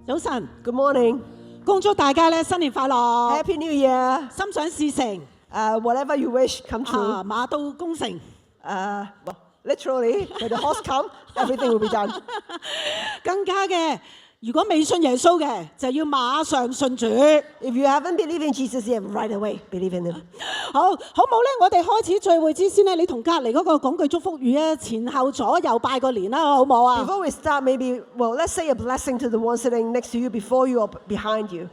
早晨， Good morning. 恭祝大家咧新年快樂， Happy New Year. 心想事成， Whatever you wish come true. 馬到功成。 Well, literally, when the horse come, everything will be done. 更加嘅，如果未信耶穌嘅，就要馬上信主。 If you haven't believed in Jesus yet, right away believe in Him. 好冇咧？我哋開始聚會之先咧，你同隔離嗰個講句祝福語啊，前後左右拜個年啦，好冇啊？ Before we start, let's say a blessing to the one sitting next to you, before you or behind you.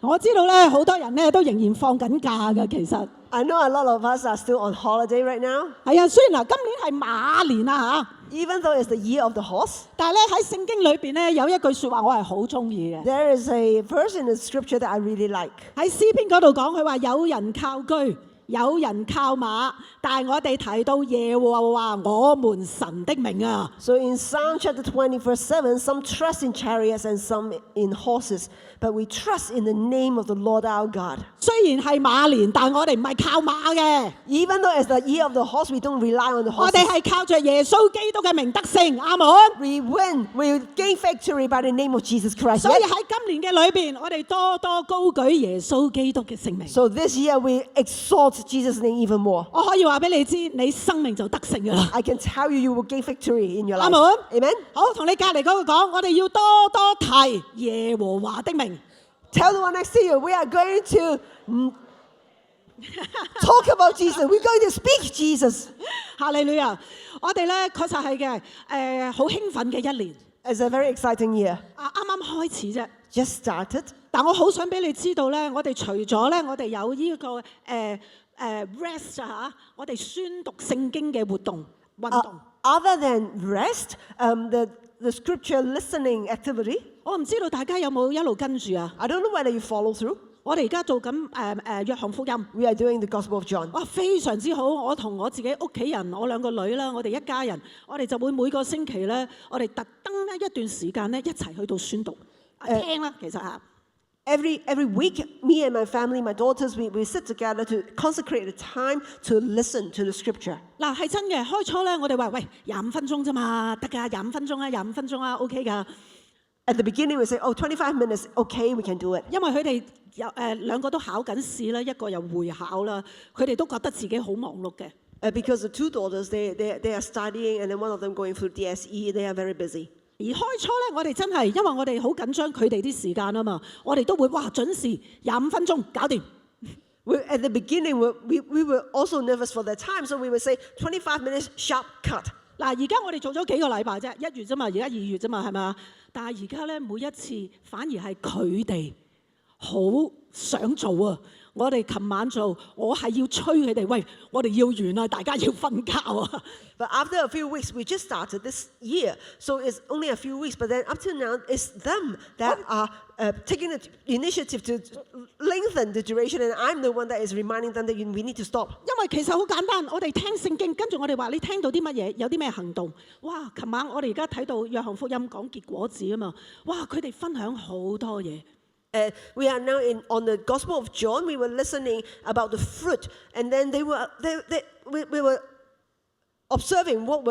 我知道咧，好多人咧都仍然放緊假嘅，其實 I know a lot of us are still on holiday right now. 係啊。雖然嗱，今年係馬年啊嚇， Even though it's the year of the horse, 但係咧喺聖經裏邊咧有一句説話我係好中意嘅。 there is a verse in the scripture that I really like. 喺詩篇嗰度講，佢話有人靠車，有人靠馬，但係我哋提到耶和華我們神的名啊。 So in Psalm chapter 20, verse 7, some trust in chariots and some in horses, but we trust in the name of the Lord our God. 雖然係馬年，但我哋唔係靠馬嘅， Even though it's the year of the horse, we don't rely on the 我哋 horses. 係靠着耶穌基督嘅名得勝，阿門。 We win, we gain victory by the name of Jesus Christ. 所以喺今年嘅裏邊，我哋多多高舉耶穌基督嘅聖名。 So this year we exalt Jesus' name even more. 我可以話俾你知，你生命就得勝㗎啦。 I can tell you, you will gain victory in your 阿 life. 門。 Amen. 好，同你隔離嗰個講，我哋要多多提耶和華的名。 Tell the one next to you, we are going to talk about Jesus. We're going to speak Jesus. 哈利路亞！我哋咧確實係嘅，好興奮嘅一年。 It's a very exciting year. 啱啱開始啫， Just started. 但我好想俾你知道咧，我哋除咗咧，我哋有呢、個rest 啊，我哋宣讀聖經嘅運動。Other than rest, the scripture listening activity, 我唔知道大家有冇一路跟住啊？ I don't know whether you follow through. 我哋而家做緊約翰福音， We are doing the Gospel of John. 哇，非常之好！我同我自己屋企人，我兩個女啦，我哋一家人，我哋就會每個星期咧，我哋特登咧一段時間咧一齊去到宣讀聽啦，其實嚇。 Every week, me and my family, my daughters, we sit together to consecrate the time to listen to the scripture. 嗱係真嘅，開初咧我哋話喂25分鐘啫嘛，得㗎，25分鐘啊，25分鐘啊 ，OK 㗎。 At the beginning, we say, 25 minutes, okay, we can do it. 因為佢哋兩個都考緊試啦，一個又會考啦，佢哋都覺得自己好忙碌嘅。 Because the two daughters, they are studying, and then one of them going through DSE, they are very busy. 而開初咧，我哋真係因為我哋好緊張佢哋啲時間啊嘛，我哋都會哇準時25分鐘搞掂。 At the beginning, we were also nervous for that time, so we would say 25 minutes sharp cut. 嗱，而家我哋做咗幾個禮拜啫，1月啫嘛，而家2月啫嘛，係咪啊？但係而家咧，每一次反而係佢哋好想做啊！我哋琴晚做，我係要催佢哋，喂，我哋要完啦，大家要瞓覺啊！ But after a few weeks, we just started this year, so it's only a few weeks. But then up to now, it's them that are taking the initiative to lengthen the duration, and I'm the one that is reminding them that we need to stop. 因為其實好簡單，我哋聽聖經，跟住我哋話你聽到啲乜嘢，有啲咩行動。哇！琴晚我哋而家睇到約翰福音講結果子啊嘛，哇！佢哋分享好多嘢。 We are now on the Gospel of John. We were listening about the fruit, and then we were observing what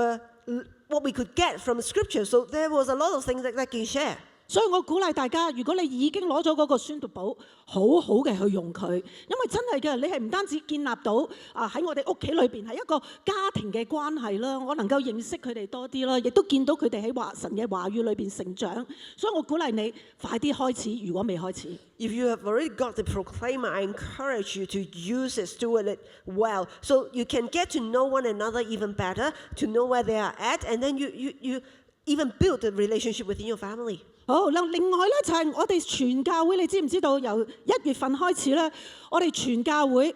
we could get from the scripture. So there was a lot of things that they can share. 所以我鼓勵大家，如果你已經攞咗嗰個宣讀簿，好好嘅去用佢，因為真係嘅，你係唔單止建立到喺我哋屋企裏邊係一個家庭嘅關係啦，我能夠認識佢哋多啲啦，亦都見到佢哋喺神嘅話語裏邊成長。所以我鼓勵你快啲開始，如果未開始。 If you have already got the proclaimer, I encourage you to use it, steward it well, so you can get to know one another even better, to know where they are at, and then you even build a relationship within your family. 好，另外咧就係我哋全教會，你知唔知道由1月份開始咧，我哋全教會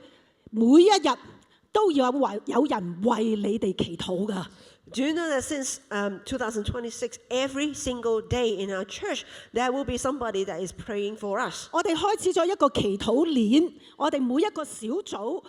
每一日都要有人為你哋祈禱㗎。 Do you know that since 2026, every single day in our church, there will be somebody that is praying for us? 我哋開始咗一個祈禱鏈，我哋每一個小組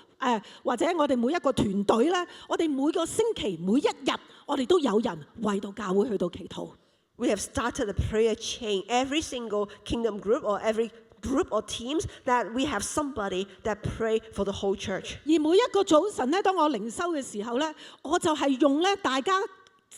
或者我哋每一個團隊咧，我哋每個星期每一日，我哋都有人為到教會去到祈禱。 We have started a prayer chain. Every single kingdom group or every group or teams that we have somebody that pray for the whole church. 而每一個早晨咧，當我靈修嘅時候咧，我就係用咧大家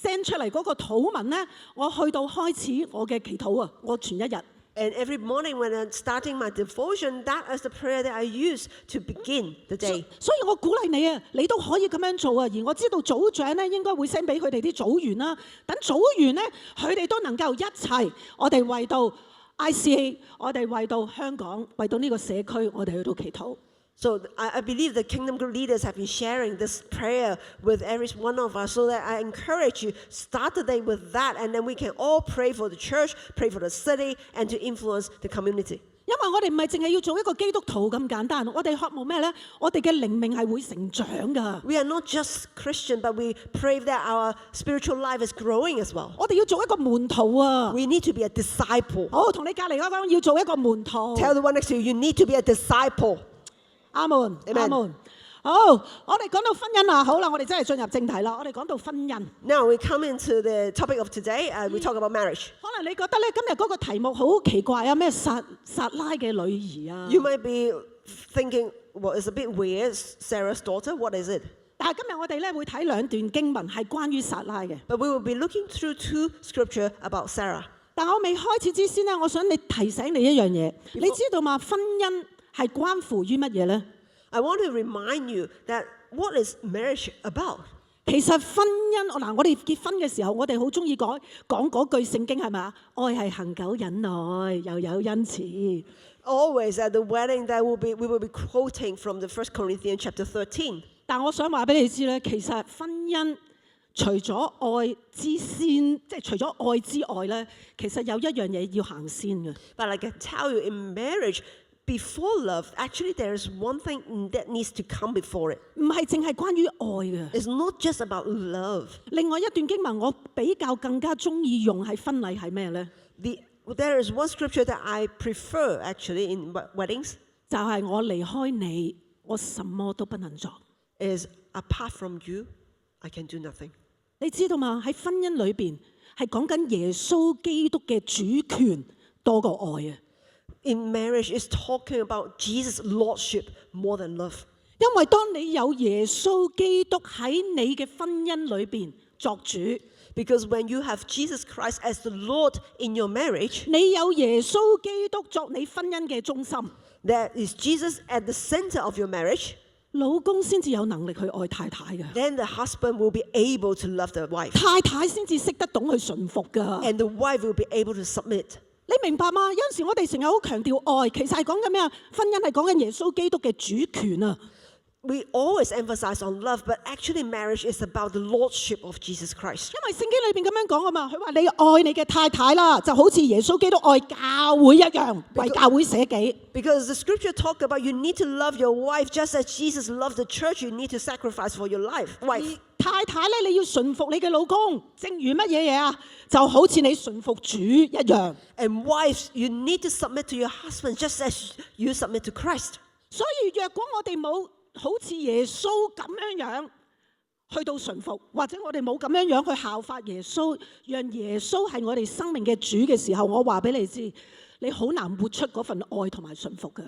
send 出嚟嗰個禱文咧，我去到開始我嘅祈禱啊，我全一日。 And every morning when I'm starting my devotion, that is the prayer that I use to begin the day. 所以我鼓勵你啊，你都可以咁樣做啊。而我知道組長咧應該會 send 俾佢哋啲組員啦，等組員咧佢哋都能夠一齊，我哋為到 ICA， 我哋為到香港，為到呢個社區，我哋去到祈禱。 So I believe the Kingdom Group leaders have been sharing this prayer with every one of us, so that I encourage you, start the day with that, and then we can all pray for the church, pray for the city, and to influence the community. 因為我哋唔係淨係要做一個基督徒咁簡單，我哋渴望咩咧？我哋嘅靈命係會成長㗎。 We are not just Christian, but we pray that our spiritual life is growing as well. 我哋要做一個門徒啊！ We need to be a disciple. 好，同你隔離嗰個要做一個門徒。 Tell the one next to you, you need to be a disciple. 阿門， Amen 阿門。好，我哋講到婚姻啦，好啦，我哋真係進入正題啦。我哋講到婚姻， Now we come into the topic of today. We talk about marriage. 可能你覺得咧今日嗰個題目好奇怪啊，咩撒拉嘅女兒啊？ You might be thinking, well, it's a bit weird. Sarah's daughter, what is it? 但係今日我哋咧會睇兩段經文係關於撒拉嘅。 But we will be looking through two scripture about Sarah. 但我未開始之先咧，我想你提醒你一樣嘢，你知道嘛？婚姻係關乎於乜嘢咧？ I want to remind you that what is marriage about? 其實婚姻，嗱，我哋結婚嘅時候，我哋好中意講嗰句聖經係咪啊？愛係恒久忍耐，又有恩慈。 Always at the wedding, we will be quoting from the 1 Corinthians chapter 13. 但我想話俾你知咧，其實婚姻除咗愛之先，即係除咗愛之外咧，其實有一樣嘢要行先嘅。 But I can tell you, in marriage, before love, actually there is one thing that needs to come before it. 唔係淨係關於愛嘅。 It's not just about love. 另外一段經文，我比較更加中意用喺婚禮係咩咧？ There is one scripture that I prefer actually in weddings. 就係我離開你，我什麼都不能做。 Is apart from you, I can do nothing. 你知道嘛？喺婚姻裏邊係講緊耶穌基督嘅主權多過愛啊！ In marriage, it's talking about Jesus' lordship more than love. 因為當你有耶穌基督喺你嘅婚姻裏邊作主， Because when you have Jesus Christ as the Lord in your marriage, 你有耶穌基督作你婚姻嘅中心， that is Jesus at the center of your marriage, 老公先至有能力去愛太太嘅， then the husband will be able to love the wife. 太太先至識得懂去順服噶。 And the wife will be able to submit. 你明白嗎？有陣時我哋成日好強調愛，其實係講緊咩啊？婚姻係講緊耶穌基督嘅主權啊！ We always emphasize on love, but actually marriage is about the lordship of Jesus Christ. 因為聖經裏邊咁樣講啊嘛，佢話你愛你嘅太太啦，就好似耶穌基督愛教會一樣，為教會捨己。 Because the scripture talk about you need to love your wife just as Jesus loved the church, you need to sacrifice for your wife. 太太咧，你要順服你嘅老公，正如乜嘢嘢啊？就好似你順服主一樣。 And wives, you need to submit to your husband just as you submit to Christ. 所以若果我哋冇好似耶穌咁樣去到順服，或者我哋冇咁樣去效法耶穌，讓耶穌係我哋生命嘅主嘅時候，我話俾你知，你好難活出嗰份愛同埋順服嘅。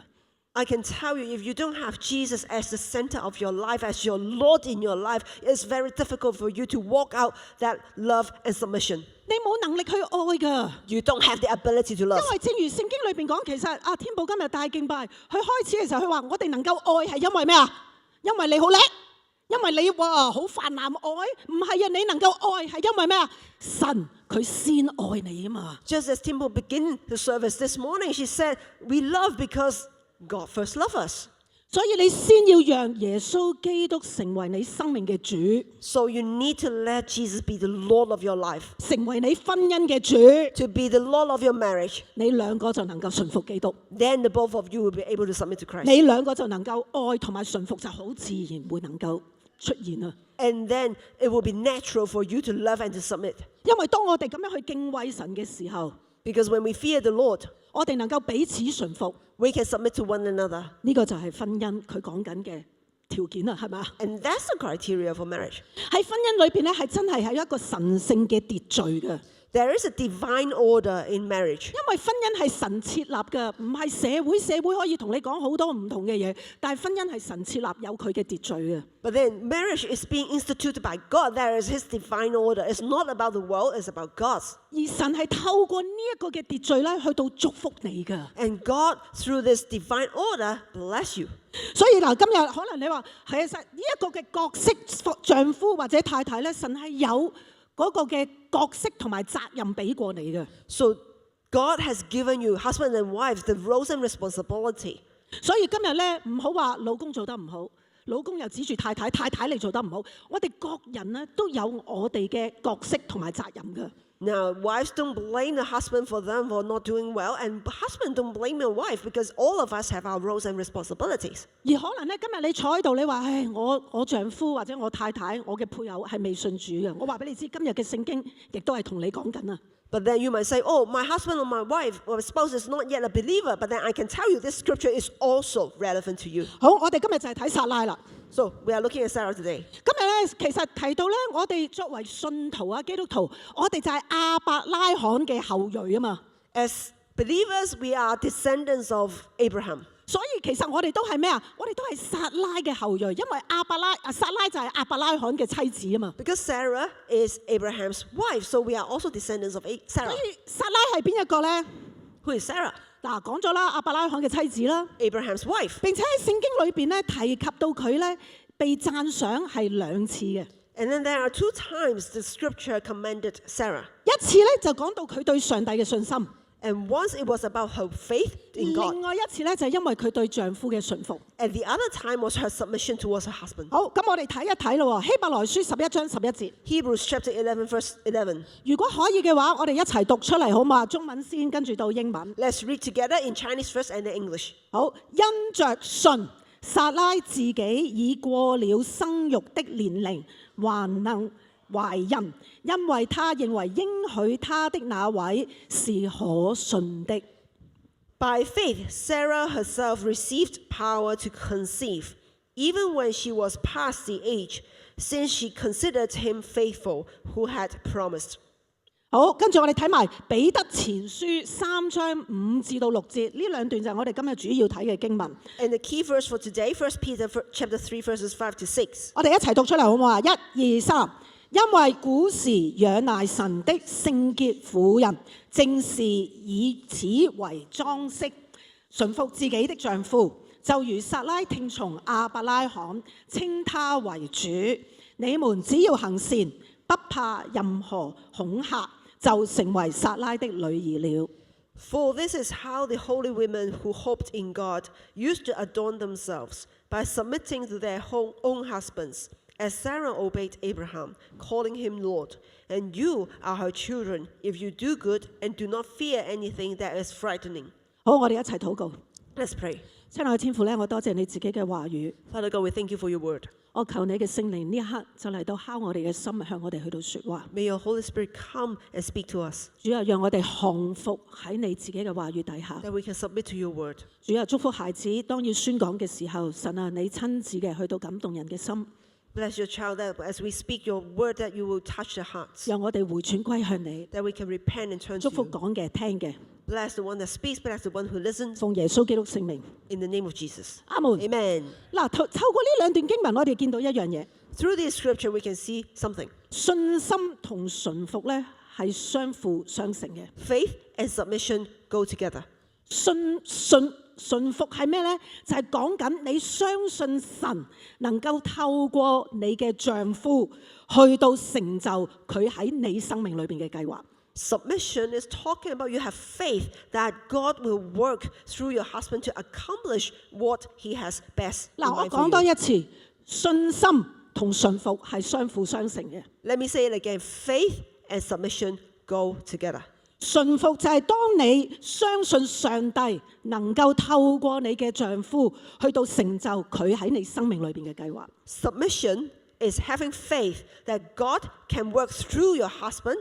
I can tell you, if you don't have Jesus as the center of your life, as your Lord in your life, it's very difficult for you to walk out that love and submission. 你冇能力去愛㗎， You don't have the ability to love. 因為正如聖經裏邊講，其實啊，天寶今日大敬拜，佢開始嘅時候，佢話我哋能夠愛係因為咩啊？因為你好叻，因為你哇好泛濫愛，唔係啊！你能夠愛係因為咩啊？神佢先愛你啊嘛。 Just as Timbo began the service this morning, she said, we love because God first loved us. 所以你先要讓耶穌基督成為你生命嘅主， So you need to let Jesus be the Lord of your life, 成為你婚姻嘅主， to be the Lord of your marriage. 你兩個就能夠順服基督， Then the both of you will be able to submit to Christ. 你兩個就能夠愛同埋順服，就好自然會能夠出現啊！ And then it will be natural for you to love and to submit. 因為當我哋咁樣去敬畏神嘅時候， Because when we fear the Lord, 我哋能夠彼此順服， we can submit to one another. 呢個就係婚姻佢講緊嘅條件啊，係咪啊？ And that's the criteria for marriage. 喺婚姻裏邊咧，係真係一個神聖嘅秩序嘅。There is a divine order in marriage. 因為婚姻係神設立嘅，唔係社會可以同你講好多唔同嘅嘢，但係婚姻係神設立有佢嘅秩序嘅。But then marriage is being instituted by God. There is His divine order. It's not about the world, it's about God's. 而神係透過呢一個嘅秩序咧，去到祝福你㗎。 And God, through this divine order, bless you. 所以嗱，今日可能你話係實呢一個嘅角色，丈夫或者太太咧，神係有嗰個嘅角色同埋責任俾過你嘅。 So God has given you, husband and wife, the roles and responsibility. 所以今日咧，唔好話老公做得唔好，老公又指住太太，太太你做得唔好。我哋各人咧都有我哋嘅角色同埋責任嘅。 Now, wives don't blame the husband for them for not doing well, and husband don't blame your wife because all of us have our roles and responsibilities. 而可能咧，今日你坐喺度，你話：唉，我丈夫或者我太太，我嘅配偶係未信主嘅。我話俾你知，今日嘅聖經亦都係同你講緊啊。 But then you might say, oh, my husband or my wife or spouse is not yet a believer. But then I can tell you this scripture is also relevant to you. 好，我哋今日就係睇撒拉啦。 So we are looking at Sarah today. 今日咧，其實提到咧，我哋作為信徒啊、基督徒，我哋就係亞伯拉罕嘅後裔啊嘛。 As believers, we are descendants of Abraham. 所以其實我哋都係咩啊？我哋都係撒拉嘅後裔，因為撒拉就係亞伯拉罕嘅妻子啊嘛。 Because Sarah is Abraham's wife, so we are also descendants of 所 Sarah. 以撒拉係邊一個咧？ Who is Sarah? 嗱，講咗啦，亞伯拉罕嘅妻子啦。 Abraham's wife. 並且喺聖經裏邊咧提及到佢咧被讚賞係2次嘅。 And then there are 2 times the scripture commended Sarah. 一次咧就講到佢對上帝嘅信心， And once it was about her faith in God. 另外一次咧就係因為佢對丈夫嘅順服。 And the other time was her submission towards her husband. 好，咁我哋睇一睇咯喎，希伯來書11章11節。 Hebrews chapter 11, verse 11. 如果可以嘅話，我哋一齊讀出嚟好嘛？中文先，跟住到英文。 Let's read together in Chinese first and then English. 好，因着信，撒拉自己已過了生育的年齡，還能懷孕，因為他認為應許他的那位是可信的。 By faith, Sarah herself received power to conceive, even when she was past the age, since she considered him faithful who had promised. 好，跟住我哋睇埋彼得前書3章5至到6節，呢兩段就係我哋今日主要睇嘅經文。 And the key verse for today, 1 Peter chapter 3, verses 5 to 6. 我哋一齊讀出嚟好唔好啊？1、2、3。因為古時仰賴神的聖潔婦人，正是以此為裝飾，順服自己的丈夫，就如撒拉聽從亞伯拉罕，稱他為主。你們只要行善，不怕任何恐嚇，就成為撒拉的女兒了。 For this is how the holy women who hoped in God used to adorn themselves, by submitting to their own husbands, as Sarah obeyed Abraham, calling him Lord. And you are her children, if you do good and do not fear anything that is frightening. 好，我哋一齊禱告。 Let's pray. 親愛嘅天父咧，我多謝你自己嘅話語。 Father God, we thank you for your word. 我求你嘅聖靈呢一刻就嚟到敲我哋嘅心，向我哋去到説話。 May your Holy Spirit come and speak to us, 主啊，讓我哋降服喺你自己嘅話語底下。 that we can submit to your word. 主啊，祝福孩子當要宣講嘅時候，神啊，你親自嘅去到感動人嘅心， Bless your child that as we speak your word, that you will touch their hearts, 讓我哋回轉歸向你。 that we can repent and turn 祝 to 福 you. 講嘅聽嘅， Bless the one that speaks, bless the one who listens, 奉耶穌基督聖名， in the name of Jesus. 阿門。 Amen. 嗱，透過呢兩段經文，我哋見到一樣嘢， Through this scripture, we can see something. 信心同順服咧係相輔相成嘅。 Faith and submission go together. 順服係咩呢？就係講緊你相信神能夠透過你嘅丈夫去到成就佢喺你生命裏邊嘅計劃。 Submission is talking about you have faith that God will work through your husband to accomplish what he has best in 嗱，我 mind 講 for 多 you. 一次，信心同順服係相輔相成嘅。 Let me say it again. Faith and submission go together. 順服就係當你相信上帝能夠透過你嘅丈夫去到成就佢喺你生命裏邊嘅計劃。 Submission is having faith that God can work through your husband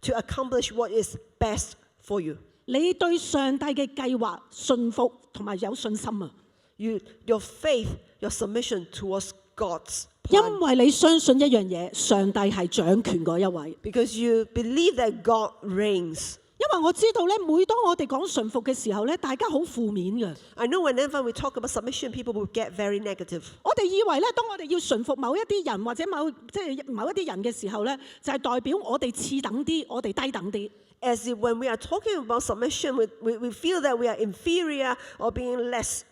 to accomplish what is best for you. 你對上帝嘅計劃順服同埋有信心啊！ Your faith, your submission towards God's 因為你相信一樣嘢，上帝係掌權嗰一位。 Because you believe that God reigns. 因為我知道咧，每當我哋講順服嘅時候咧，大家好負面嘅。 I know whenever we talk about submission, people will get very negative. 我哋以為咧，當我哋要順服某一啲人或者某一啲人嘅時候咧，就係代表我哋次等啲，我哋低等啲。 As if when we are talking about submission, we feel that we are inferior or being less.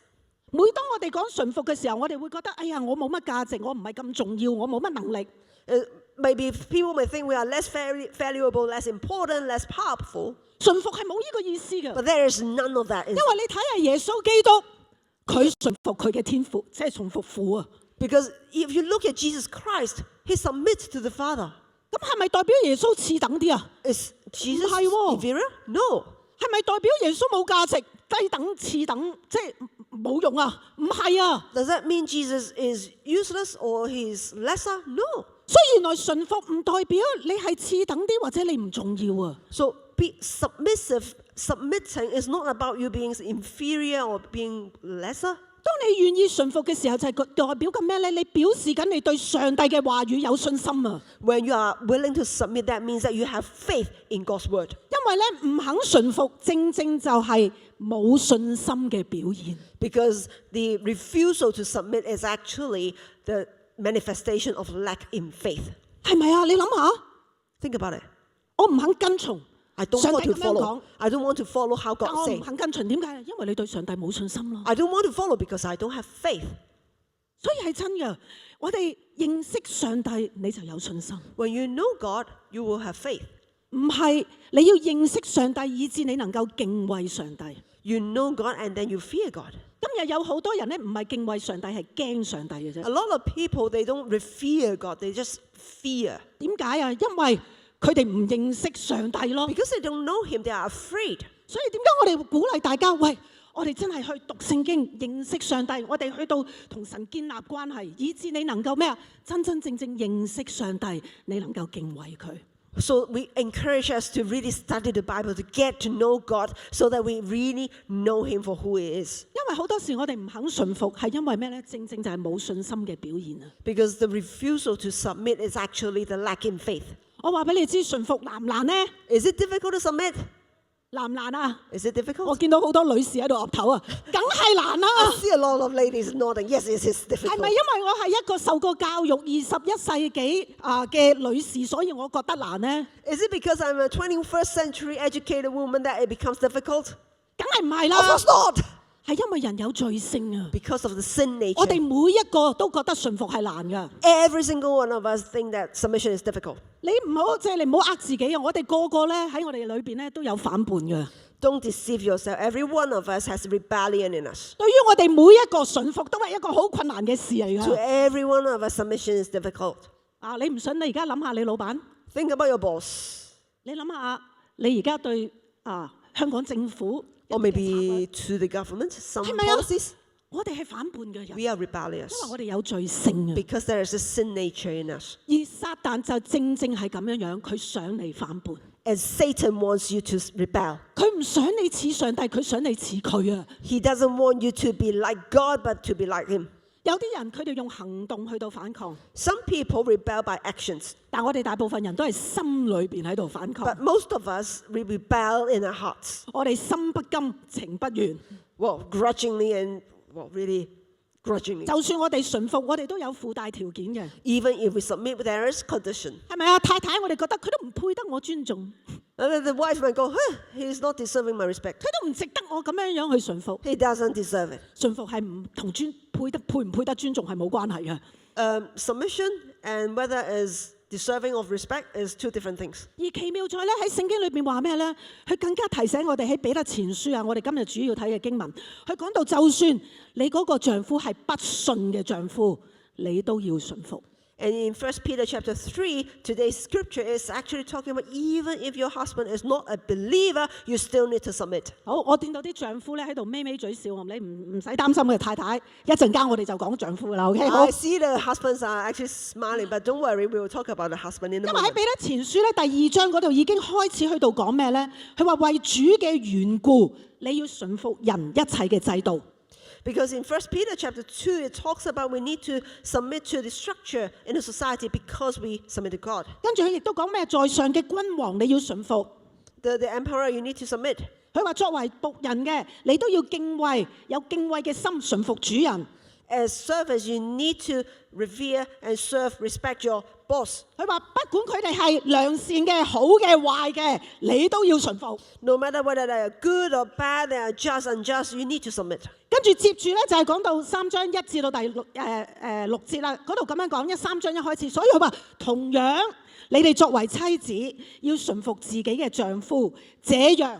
每當我哋講順服嘅時候，我哋會覺得，哎呀，我冇乜價值，我唔係咁重要，我冇乜能力。Maybe people may think we are less valuable, less important, less powerful. 順服係冇呢個意思嘅， But there is none of that. 因為你睇下耶穌基督，佢順服佢嘅天父，即係順服父啊。 Because if you look at Jesus Christ, he submits to the Father. 咁係咪代表耶穌次等啲啊？ Is Jesus 唔係喎。 inferior? No. 係咪代表耶穌冇價值、低等、次等，即係冇用啊？唔係啊！ Does that mean Jesus is useless or he's lesser? No. 所以原來順服唔代表你係次等啲或者你唔重要啊。 So be submissive. Submitting is not about you being inferior or being lesser. 當你願意順服嘅時候，就係代表緊咩咧？你表示緊你對上帝嘅話語有信心啊！ When you are willing to submit, that means that you have faith in God's word. 因為咧唔肯順服，正正就係冇信心嘅表現。 Because the refusal to submit is actually the manifestation of lack in faith. 係咪啊？你諗下， Think about it. 我唔肯跟從 I don't 上 want 帝 to 咁樣 follow. 講， I don't want to follow how 但 God 我唔 says. 肯跟隨，點解？因為你對上帝冇信心咯。 I don't want to follow because I don't have faith. 所以係真嘅，我哋認識上帝，你就有信心。 When you know God, you will have faith. 唔係你要認識上帝，以致你能夠敬畏上帝。 You know God and then you fear God. 今日有好多人咧，唔係敬畏上帝，係驚上帝嘅 A 啫。 lot of people, they don't revere God, they just fear. 點解啊？因為佢哋唔認識上帝咯。 Because they don't know Him, they are afraid. 所以點解我哋會鼓勵大家？喂，我哋真係去讀聖經，認識上帝，我哋去到同神建立關係，以致你能夠咩啊？真真正正認識上帝，你能夠敬畏佢。 So we encourage us to really study the Bible, to get to know God, so that we really know Him for who He is. 因為好多時我哋唔肯順服，係因為咩咧？正正就係冇信心嘅表現啊！ Because the refusal to submit is actually the lack in faith. 我話俾你知，順服難唔難呢？ Is it difficult to submit? 難唔難啊？ Is it 我 difficult? 見到好多女士喺度岌頭啊，梗係難啦、 I see a lot of ladies nodding. Yes, it is 係 difficult. 咪因為我係一個受過教育21世紀嘅女士，所以我覺得難呢？ Is it because I'm a 21st century educated woman that it becomes difficult? 梗係唔係 Of 啦， course not. 係因為人有罪性啊！ Because of the sin 我哋 nature. 每一個都覺得順服係難噶。 Every single one of us think that submission is difficult. 你唔好即係你唔好呃自己啊！我哋個個咧喺我哋裏邊咧都有反叛嘅。 Don't deceive yourself. Every one of us has rebellion in us. 對於我哋每一個順服都係一個好困難嘅事嚟 To 㗎。 every one of us, submission is difficult. 你唔信？你而家諗下你老闆， Think about your boss. 你諗下你而家對香港政府 Or 一啲嘅策略 maybe to the government, some 係咪啊？ policies. 我哋係反叛嘅人，因 We are rebellious 為我哋有罪性啊。 because there is a sin nature in us. 而撒旦就正正係咁樣樣，佢想你反叛， And Satan wants you to rebel. 佢唔想你似上帝，佢想你似佢啊！ He doesn't want you to be like God, but to be like Him. 有啲人佢哋用行動去到反抗， Some people rebel by actions, 但我哋大部分人都係心裏邊喺度反抗 but。most of us, we rebel in our hearts. 我哋心不甘，情不願。 Well, grudgingly and, well, really grudgingly. 就算我哋順服，我哋都有附帶條件嘅， Even if we submit, there is condition. 係咪啊？太太，我哋覺得佢都唔配得我尊重， And then the wife might go, he's not deserving my respect. 佢都唔值得我咁樣樣去順服。 He doesn't deserve it. 順服係唔同配唔配得尊重係冇關係嘅。 Submission and whether is deserving of respect is two different things. 而奇妙在咧喺聖經裏邊話咩咧？佢更加提醒我哋喺彼得前書啊，我哋今日主要睇嘅經文，佢講到就算你嗰個丈夫係不信嘅丈夫，你都要順服。 And in 1 Peter chapter 3, today's scripture is actually talking about even if your husband is not a believer, you still need to submit. 好，我見到啲丈夫咧喺度咪咪嘴笑，你唔使擔心嘅太太，一陣間我哋就講丈夫啦，OK？好， I see the husbands are actually smiling, but don't worry, we will talk about the husband in a 因為喺 moment. 彼得前書咧第2章嗰度已經開始去到講咩咧？佢話為主嘅緣故，你要順服人一切嘅制度。Because in 1 Peter chapter 2, it talks about we need to submit to the structure in the society because we submit to God. 跟住佢亦都講咩？在上嘅君王你要順服。The emperor, you need to submit. 佢話作為僕人嘅，你都要敬畏，有敬畏嘅心，順服主人。As servants, you need to revere and serve, respect your boss. 佢話不管佢哋係良善嘅、好嘅、壞嘅，你都要順服。No matter whether they are good or bad, they are just, unjust, you need to submit. 跟住接住咧就係講到3章1至到第6節啦，嗰度咁樣講，3章1開始，所以佢話同樣你哋作為妻子要順服自己嘅丈夫，這樣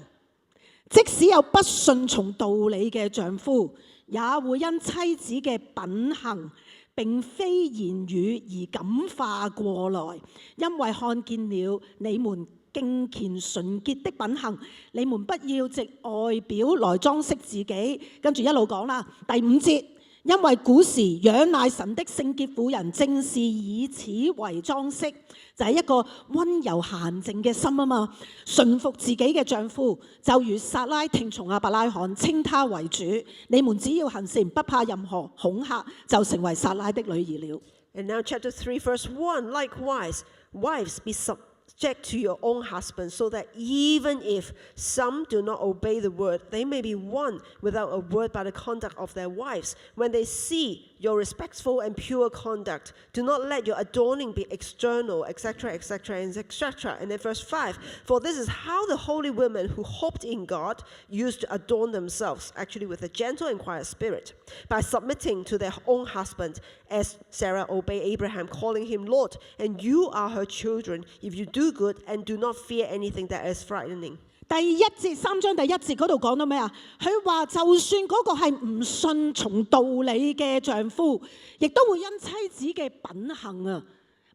即使有不順從道理嘅丈夫，也會因妻子嘅品行並非言語而感化過來，因為看見了你們敬虔純潔的品行，你們不要藉外表來裝飾自己。跟住一路講啦，第5節，因為古時仰賴神的聖潔婦人正是以此為裝飾，就係一個温柔閒靜嘅心啊嘛，順服自己嘅丈夫，就如撒拉聽從亞伯拉罕，稱他為主。你們只要行善，不怕任何恐嚇，就成為撒拉的女兒了。 And now chapter 3, verse 1, likewise, wives, be subject to your own husbands, so that even if some do not obey the word, they may be won without a word by the conduct of their wives. When they see your respectful and pure conduct, do not let your adorning be external, etc., etc., and etc. And then verse 5, for this is how the holy women who hoped in God used to adorn themselves, actually with a gentle and quiet spirit, by submitting to their own husband, as Sarah obeyed Abraham, calling him Lord, and you are her children, if you do good and do not fear anything that is frightening. 第1節3章第1節嗰度講到咩啊？佢話就算嗰個係唔順從道理嘅丈夫，亦都會因妻子嘅品行啊，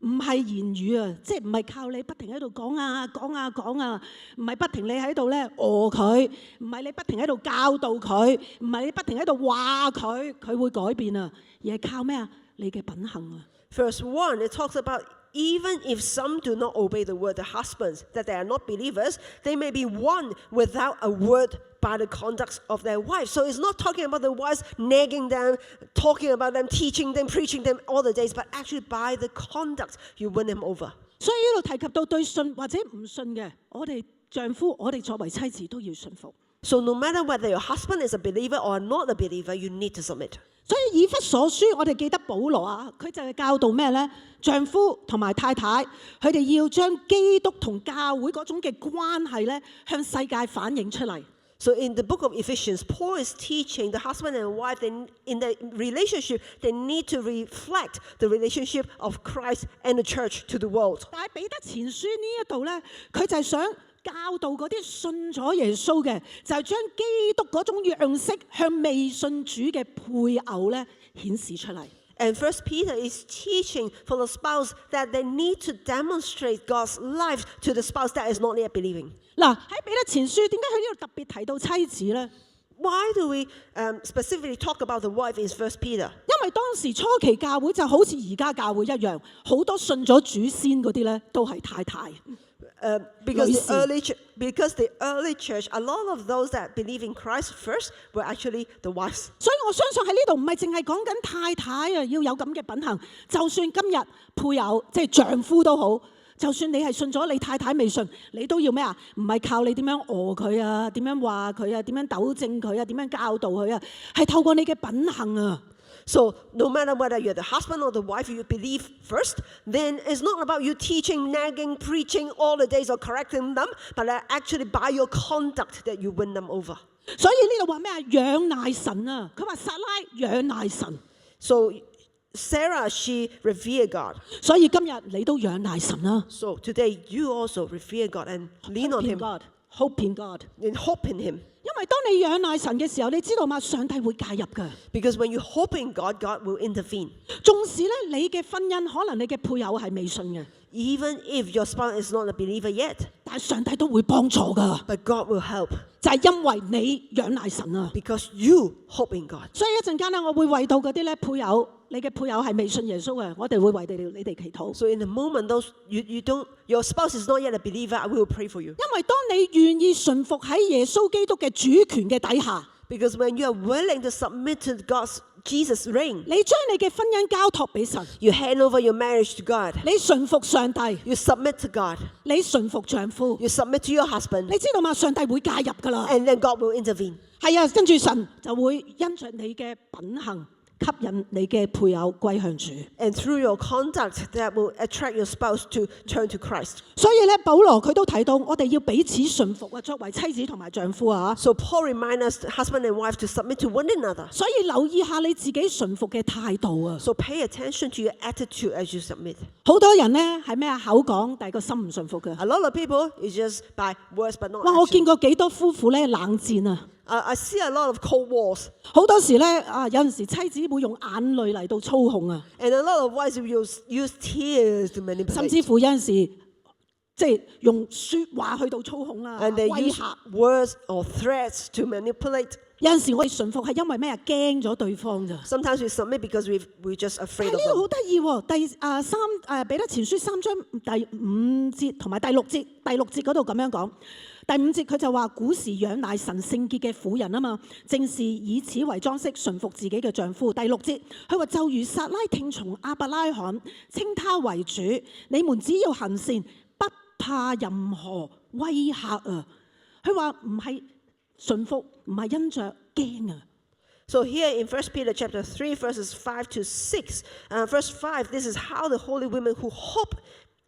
唔係言語啊，即係唔係靠你不停喺度講啊講啊講啊，唔係不停你喺度咧佢，唔係你不停喺度教導佢，唔係你不停喺度話佢，佢會改變啊，而係靠咩啊？你嘅品行啊。Verse 1, it talks about even if some do not obey the word, the husbands, that they are not believers, they may be won without a word by the conduct of their wives. So it's not talking about the wives nagging them, talking about them, teaching them, preaching them all the days, but actually by the conduct you win them over. 所以呢度提及到對信或者唔信嘅，我哋丈夫，我哋作為妻子都要順服。So no matter whether your husband is a believer or not a believer, you need to submit. 所以以弗所書，我哋記得保羅啊，佢就係教導咩呢？丈夫同埋太太，佢哋要將基督同教會嗰種嘅關係咧，向世界反映出嚟。So in the book of Ephesians, Paul is teaching the husband and wife, in the relationship, they need to reflect the relationship of Christ and the church to the world. 但係彼得前書呢一度咧，佢就係想教導嗰啲信咗耶穌嘅，就係將基督嗰種樣式向未信主嘅配偶咧顯示出嚟。And First Peter is teaching for the spouse that they need to demonstrate God's life to the spouse that is not yet believing. 嗱，喺彼得前書點解佢呢度特別提到妻子咧？ Why do we specifically talk about the wife in First Peter? 因為當時初期教會就好似而家教會一樣，好多信咗主先嗰啲咧都係太太。Because the early church, a lot of those that believe in Christ first were actually the wives. 所以我相信喺呢度唔係淨係講緊太太啊，要有咁嘅品行。就算今日配偶即係丈夫都好，就算你係信咗，你太太未信，你都要咩啊？唔係靠你點樣佢啊，點樣話佢啊，點樣糾正佢啊，點樣教導佢啊，係透過你嘅品行啊。So no matter whether you're the husband or the wife, you believe first, then it's not about you teaching, nagging, preaching all the days or correcting them, but actually by your conduct that you win them over. 所以呢度話咩啊？仰賴神啊！佢話撒拉仰賴神。So Sarah, she revered God. 所以今日你都仰賴神啊。So today you also revere God and lean on Him. Hope in God. And hope in Him. 因為當你仰賴神嘅時候，你知道嘛？上帝會介入㗎。Because when you hope in God, God will intervene. 縱使咧你嘅婚姻可能你嘅配偶係未信嘅， Even if your spouse is not a believer yet, 但係上帝都會幫助㗎。 but God will help. 就係因為你仰賴神啊。 Because you hope in God. 所以一陣間咧，我會為到嗰啲咧配偶，你嘅配偶係未信耶穌嘅，我哋會為你哋祈禱。 So in the moment those your spouse is not yet a believer, I will pray for you. 因為當你願意順服喺耶穌基督嘅主權嘅底下， Because when you are willing to submit to God's Jesus' reign, 你將你嘅婚姻交託俾神， you hand over your marriage to God. 你順服上帝， You submit to God. 你順服丈夫， You submit to your husband. 你知道嘛？上帝會介入噶啦。 And then God will intervene. 係啊，跟住神就會因着你嘅品行吸引你嘅配偶歸向主。 And through your conduct, that will attract your spouse to turn to Christ. 所以咧，保羅佢都提到，我哋要彼此順服啊，作為妻子同埋丈夫啊。 So Paul reminds us, husband and wife, to submit to one another. 所以留意下你自己順服嘅態度啊。 So pay attention to your attitude as you submit. 好多人咧係咩啊？口講，但係個心唔順服嘅。 A lot of people is just by words but not 哇！我 action. 見過幾多夫婦咧冷戰啊！ I see a lot of cold wars. 好多時咧有陣時妻子會用眼淚嚟到操控啊， And a lot of wives will use tears to 甚 manipulate. 至乎有陣時即係用説話去到操控啦， And they 威 use 嚇。 words or threats to manipulate. 有陣時我哋順服係因為咩啊？驚咗對方咋。 Sometimes we submit because we're just 但 afraid 係 of 呢度 them. 好得意喎，彼得前書3章第5節同埋第6節，第6節嗰度咁樣講。第5節佢就話：古時仰賴神聖潔嘅婦人啊嘛，正是以此為裝飾，順服自己嘅丈夫。第6節佢話：就如撒拉聽從亞伯拉罕，稱他為主，你們只要行善，不怕任何威嚇啊！佢話唔係順服，唔係因着驚啊。 So here in 1 Peter chapter 3, verses 5 to 6, verse 5, this is how the holy women who hope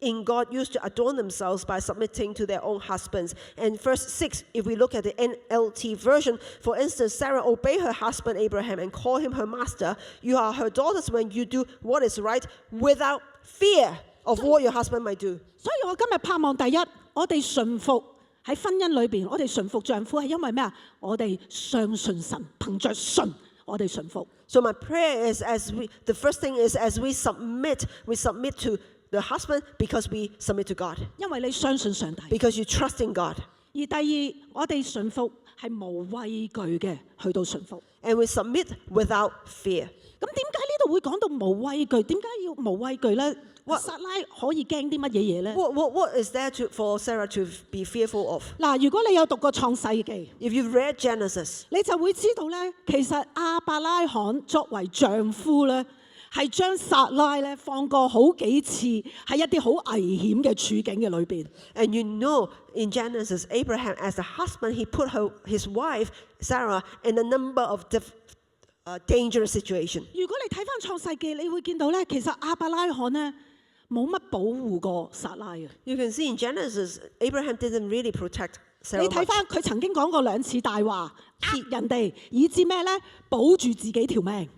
in God used to adorn themselves by submitting to their own husbands. And verse 6, if we look at the NLT version, for instance, Sarah obeyed her husband Abraham and called him her master. You are her daughters when you do what is right without fear of what your husband might do. 所以我今日盼望第一，我哋順服喺婚姻裏邊，我哋順服丈夫係因為咩啊？我哋相信神，憑着信我哋順服。 So my prayer is the first thing is as we submit to the husband because we submit to God. 因為你相信上帝。 Because you trust in God. 而第二，我哋順服係無畏懼嘅去到順服。 And we submit without fear. 咁點解呢度會講到無畏懼？點解要無畏懼咧？撒拉可以驚啲乜嘢嘢咧？ What is there for Sarah to be fearful of? 嗱，如果你有讀過創世記， If you've read Genesis, 你就會知道咧，其實亞伯拉罕作為丈夫咧，係將撒拉咧放過好幾次喺一啲好危險嘅處境嘅裏邊。 and you know in Genesis, Abraham as the husband, he put his wife, Sarah, in a number of dangerous situations. 如果你睇翻創世記，你會見到咧，其實亞伯拉罕咧冇乜保護過撒拉嘅。 You can see in Genesis, Abraham didn't really protect 你 Sarah 睇 much. 翻佢曾經講過2次大話，呃人哋，以致咩咧？保住自己條命。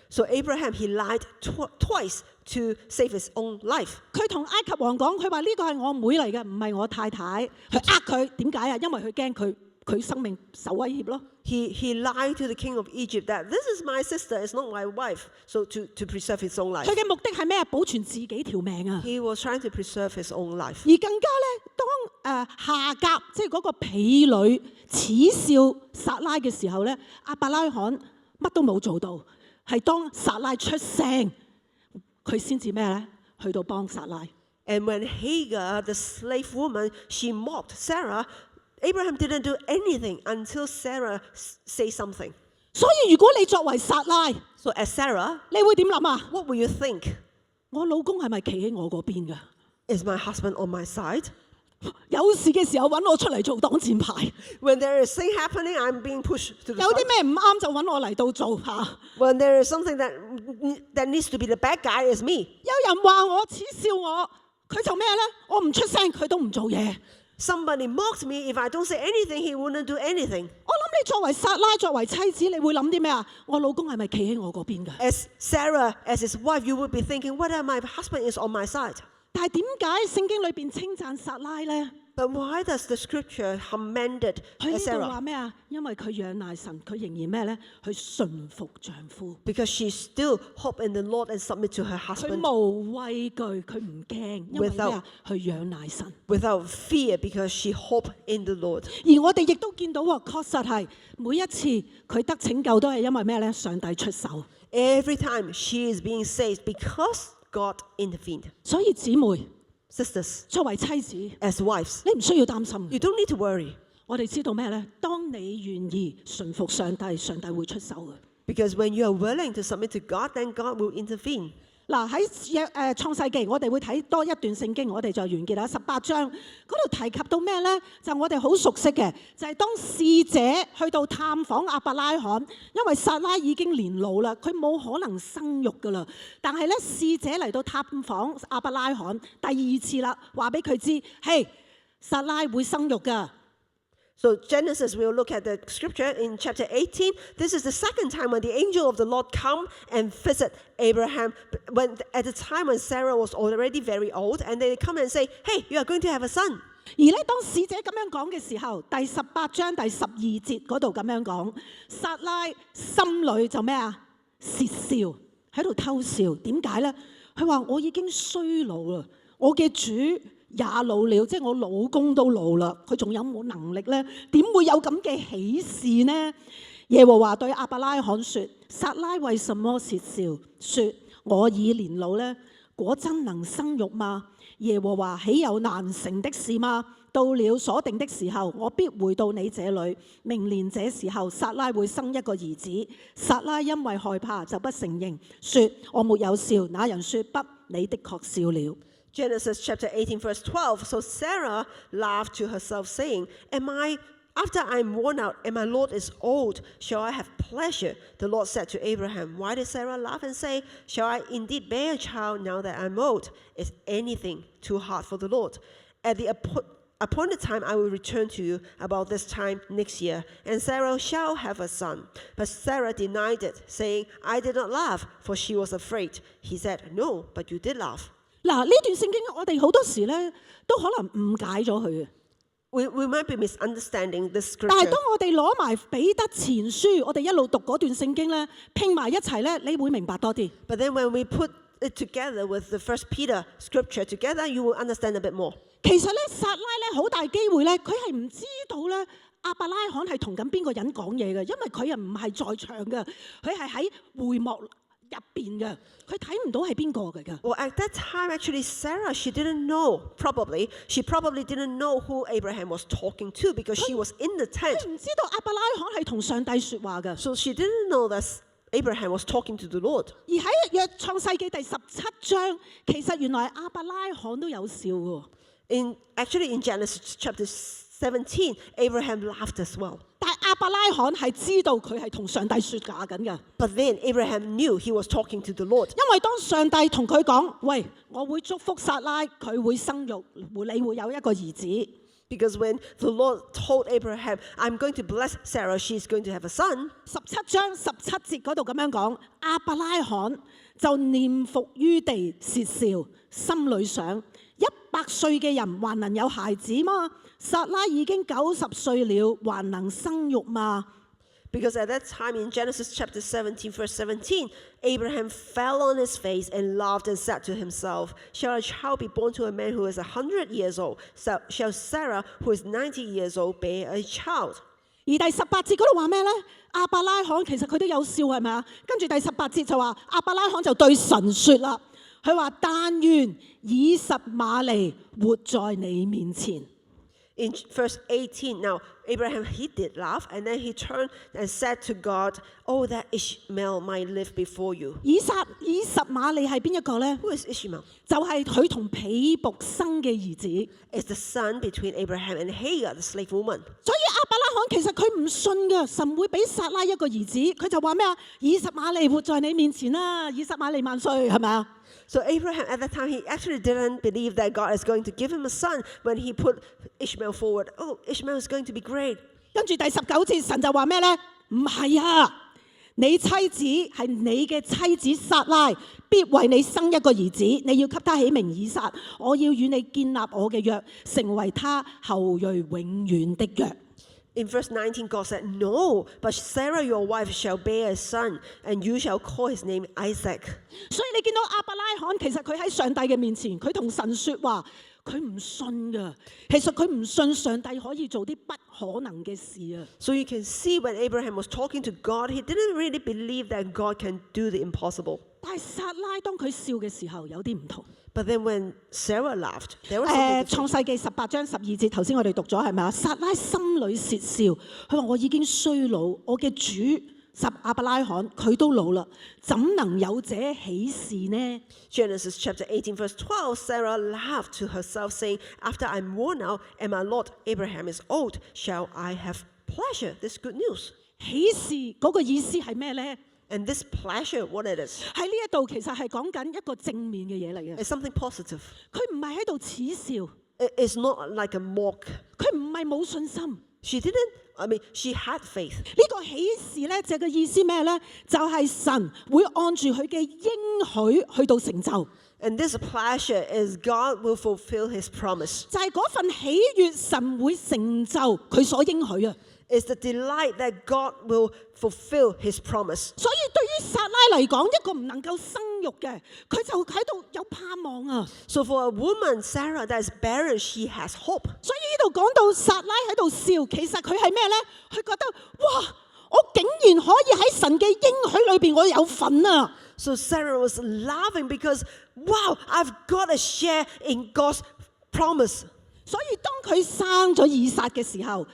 So Abraham, he lied twice to save his own life. 佢同埃及王講，佢話呢個係我妹嚟嘅，唔係我太太。佢呃佢，點解啊？因為佢驚佢生命受威脅咯。 He lied to the king of Egypt that this is my sister, it's not my wife. So to preserve his own life. 佢嘅目的係咩啊？保存自己條命啊！ He was trying to preserve his own life. 而更加咧，當夏甲即係嗰個婢女恥笑撒拉嘅時候咧，亞伯拉罕乜都冇做到，係當撒拉出聲，佢先至咩咧？去到幫撒拉。 And when Hagar, the slave woman, she mocked Sarah, Abraham didn't do anything until Sarah say something. 所以如果你作為撒拉， So as Sarah, 你會點諗啊？ what will you think? 我老公係咪企喺我嗰邊㗎？ Is my husband on my side? 有事嘅時候揾我出嚟做擋箭牌， When there is thing happening, I'm being pushed to the 有 front. 啲咩唔啱就揾我嚟到做嚇。 When there is something that needs to be the bad guy, is me. 有人話我恥笑我，佢就咩咧？我唔出聲，佢都唔做嘢。 Somebody mocked me. If I don't say anything, he wouldn't do anything. 我諗你作為撒拉，作為妻子，你會諗啲咩啊？我老公係咪企喺我嗰邊㗎？ As Sarah, as his wife, you would be thinking, whether my husband is on my side. 但係點解聖經裏邊稱讚撒拉咧？ But why does the scripture commended 佢呢度 Sarah? 話咩啊？因為佢仰賴神，佢仍然咩咧？去順服丈夫， Because she still hope in the Lord and submit to her 佢 husband 無畏懼，佢唔驚，因為咩啊？去仰賴神。 without fear because she hope in the Lord. 而我哋亦都見到喎，確實係每一次佢得拯救都係因為咩咧？上帝出手。 Every time she is being saved because God intervened. 所以姊妹 Sisters, 作為妻子，as wives, 你唔需要擔心。 you don't need to worry. 我哋知道咩呢？當你願意順服上帝，上帝會出手嘅。 Because when you are willing to submit to God, then God will intervene. 嗱喺創世記，我哋會睇多一段聖經，我哋就完結啦。18章嗰度提及到咩呢？就我哋好熟悉嘅，就係、當使者去到探訪亞伯拉罕，因為撒拉已經年老啦，佢冇可能生育噶啦。但係咧，使者嚟到探訪亞伯拉罕第二次啦，話俾佢知，嘿，撒拉會生育噶。 So Genesis, we'll look at the scripture in chapter 18. This is the second time when the angel of the Lord come and visit Abraham. When at the time when Sarah was already very old, and they come and say, "Hey, you are going to have a son." 而咧，當使者咁樣講嘅時候，第18章第12節嗰度咁樣講，撒拉心裏就咩啊？竊笑，喺度偷笑。點解咧？佢話：我已經衰老啦，我嘅主也老了，即係我老公都老啦，佢仲有冇能力呢？點會有咁嘅喜事呢？耶和華對亞伯拉罕說：撒拉為什麼竊笑？說我已年老呢？果真能生育嗎？耶和華豈有難成的事嗎？到了所定的時候，我必回到你這裏。明年這時候，撒拉會生一個兒子。撒拉因為害怕，就不承認，說我沒有笑。那人說：不，你的確笑了。 Genesis chapter 18, verse 12. So Sarah laughed to herself, saying, After I am worn out and my Lord is old, shall I have pleasure? The Lord said to Abraham, Why did Sarah laugh and say, Shall I indeed bear a child now that I am old? Is anything too hard for the Lord? At the appointed time I will return to you about this time next year, and Sarah shall have a son. But Sarah denied it, saying, I did not laugh, for she was afraid. He said, No, but you did laugh. 嗱，呢段聖經我哋好多時咧都可能誤解咗佢嘅。 We might be misunderstanding this 但係 scripture. 當我哋攞埋彼得前書，我哋一路讀嗰段聖經咧，拼埋一齊咧，你會明白多啲。 But then when we put it together with the First Peter scripture together, you will understand a bit more. 其實咧，撒拉咧好大機會咧，佢係唔知道咧亞伯拉罕係同緊邊個人講嘢嘅，因為佢又唔係在場嘅，佢係喺會幕入邊嘅，佢睇唔到係邊個嚟㗎。 Well, at that time, actually, Sarah, she probably didn't know who Abraham was talking to because she was in the tent. 佢唔知道亞伯拉罕係同上帝説話嘅。 So she didn't know that Abraham was talking to the Lord. 而喺約創世記第17章，其實原來亞伯拉罕都有笑喎。 Actually, in Genesis chapter 17, Abraham laughed as well. 但係亞伯拉罕係知道佢係同上帝説話緊嘅， But then Abraham knew he was talking to the Lord. 因為當上帝同佢講：喂，我會祝福撒拉，佢會生育，你會有一個兒子。 Because when the Lord told Abraham, I'm going to bless Sarah, she's going to have a son. 17章17節嗰度咁樣講，亞伯拉罕就念伏於地竊笑，心裏想：100歲嘅人還能有孩子嗎？撒拉已經90歲了，還能生育嗎？ Because at that time in Genesis chapter 17, verse 17, Abraham fell on his face and laughed and said to himself, Shall a child be born to a man who is 100 years old? Shall Sarah, who is 90 years old, bear a child? 而第18節嗰度話咩呢？亞伯拉罕其實佢都有笑係咪啊？跟住第18節就話亞伯拉罕就對神説啦，佢話：但願以實瑪利活在你面前。 In verse 18, now Abraham, he did laugh, and then he turned and said to God, Oh, that Ishmael might live before you. 以實瑪利係邊一個呢？ Who is Ishmael? 就係佢同毗卜生嘅兒子。 It's the son between Abraham and Hagar, the slave woman. 所以亞伯拉罕其實佢唔信㗎，神會俾撒拉一個兒子，佢就話咩啊？以實瑪利活在你面前啦，以實瑪利萬歲，係咪啊？ So Abraham, at that time, he actually didn't believe that God is going to give him a son when he put Ishmael forward. Oh, Ishmael is going to be great. 跟住第19節，神就話咩呢？唔係啊，你妻子係你嘅妻子撒拉，必為你生一個兒子，你要給他起名以撒。我要與你建立我嘅約，成為他後裔永遠的約。 In verse 19, God said, No, but Sarah, your wife, shall bear a son, and you shall call his name Isaac. 所以你見到亞伯拉罕其實佢喺上帝嘅面前，佢同神説話，佢唔信㗎。其實佢唔信上帝可以做啲不可能嘅事啊。 So you can see when Abraham was talking to God, he didn't really believe that God can do the impossible. 但係撒拉當佢笑嘅時候有啲唔同。 But then when Sarah laughed, there was something 創 different. 世記18章12節，頭先我哋讀咗係咪啊？撒拉心裏竊笑，佢話我已經衰老，我嘅主亞伯拉罕佢都老啦，怎能有這喜事呢？ Genesis chapter 18 verse 12, Sarah laughed to herself, saying, After I'm worn out and my Lord Abraham is old, shall I have pleasure? This good news. 喜事嗰個意思係咩呢？ And this pleasure, what it is, 喺呢一度其實係講緊一個正面嘅嘢嚟嘅， is something positive. 佢唔係喺度恥笑， It's not like a mock. 佢唔係冇信心。 She had faith. 呢個喜事咧，就嘅意思咩咧？就係神會按住佢嘅應許去到成就。 And this pleasure is God will fulfill his promise. 就係嗰份喜悅，神會成就佢所應許啊！ It's the delight that God will fulfill his promise. 所以對於撒拉嚟講，一個唔能夠生育嘅，佢就喺度有盼望啊！ So for a woman, Sarah, that is barren, she has hope. 所以呢度講到撒拉喺度笑，其實佢係咩咧？佢覺得哇！我竟然可以喺神嘅應許裏邊，我有份啊！ So Sarah was laughing because, wow, I've got a share in God's promise. 所以當佢生咗以撒嘅時候，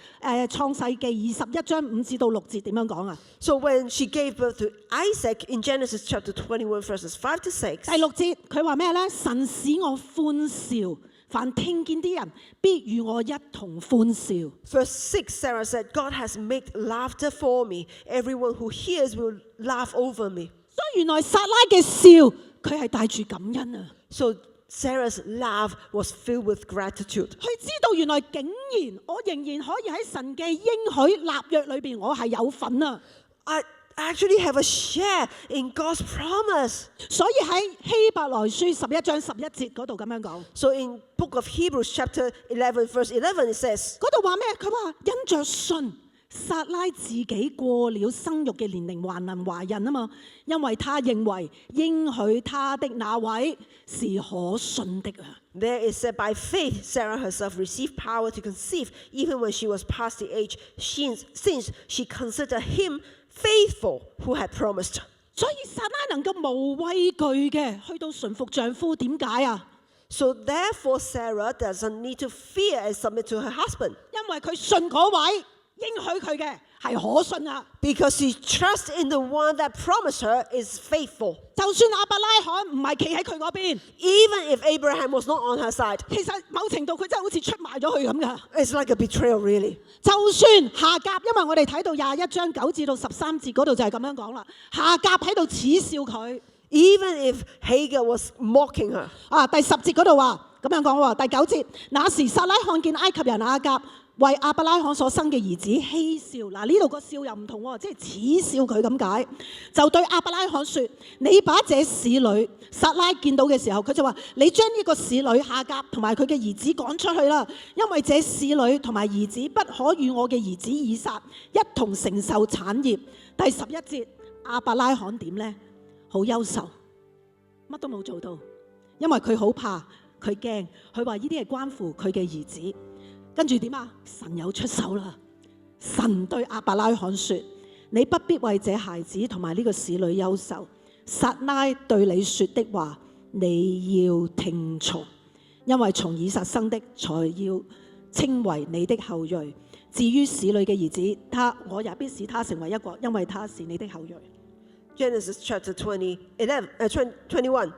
創世記21章5至到6節點樣講啊？ So when she gave birth to Isaac in Genesis chapter 21 verses 5 to 6, 第6節佢話咩咧？神使我歡笑，凡聽見啲人必與我一同歡笑。 verse 6, Sarah said, God has made laughter for me. Everyone who hears will laugh over me. 所以原來撒拉嘅笑，佢係帶住感恩啊！ So Sarah's laugh was filled with gratitude. 佢知道原來竟然我仍然可以喺神嘅應許立約裏邊，我係有份啊！ I actually have a share in God's promise. 所以喺希伯來書11章11節嗰度咁樣講， So in book of Hebrews chapter 11 verse 11 it says, 嗰度話咩？佢話因着信，撒拉自己過了生育嘅年齡，還能懷孕啊嘛，因為他認為應許他的那位是可信的啊。 There it said, by faith, Sarah herself received power to conceive, even when she was past the age, since she considered him faithful who had promised. 所以撒拉能夠無畏懼嘅去到順服丈夫，點解啊？ So therefore, Sarah doesn't need to fear and submit to her husband, 因為佢信嗰位應許佢嘅係可信啊！ because she trusts in the one that promised her is faithful. 就算亞伯拉罕唔係企喺佢嗰邊， Even if Abraham was not on her side, 其實某程度佢真係好似出賣咗佢咁噶。 it's like a betrayal, really. 就算夏甲，因為我哋睇到21章9至到13節嗰度就係咁樣講啦。夏甲喺度恥笑佢。 Even if Hagar was mocking her. 第10節嗰度話咁樣講喎。第9節，那時撒拉看見埃及人亞甲為亞伯拉罕所生嘅兒子嬉笑。嗱，呢度個笑又唔同喎，即係恥笑佢咁解。就對亞伯拉罕說：你把這使女撒拉見到嘅時候，佢就話：你將呢個使女夏甲同埋佢嘅兒子趕出去啦，因為這使女同埋兒子不可與我嘅兒子以撒一同承受產業。第11節，亞伯拉罕點呢？好憂愁，乜都冇做到，因為佢好怕，佢驚，佢話呢啲係關乎佢嘅兒子。跟住點啊？神有出手啦！神對亞伯拉罕說：你不必為這孩子同埋呢個使女憂愁。撒拉對你說的話，你要聽從，因為從以撒生的，才要稱為你的後裔。至於使女嘅兒子，我也必使他成為一國，因為他是你的後裔。Genesis chapter 21.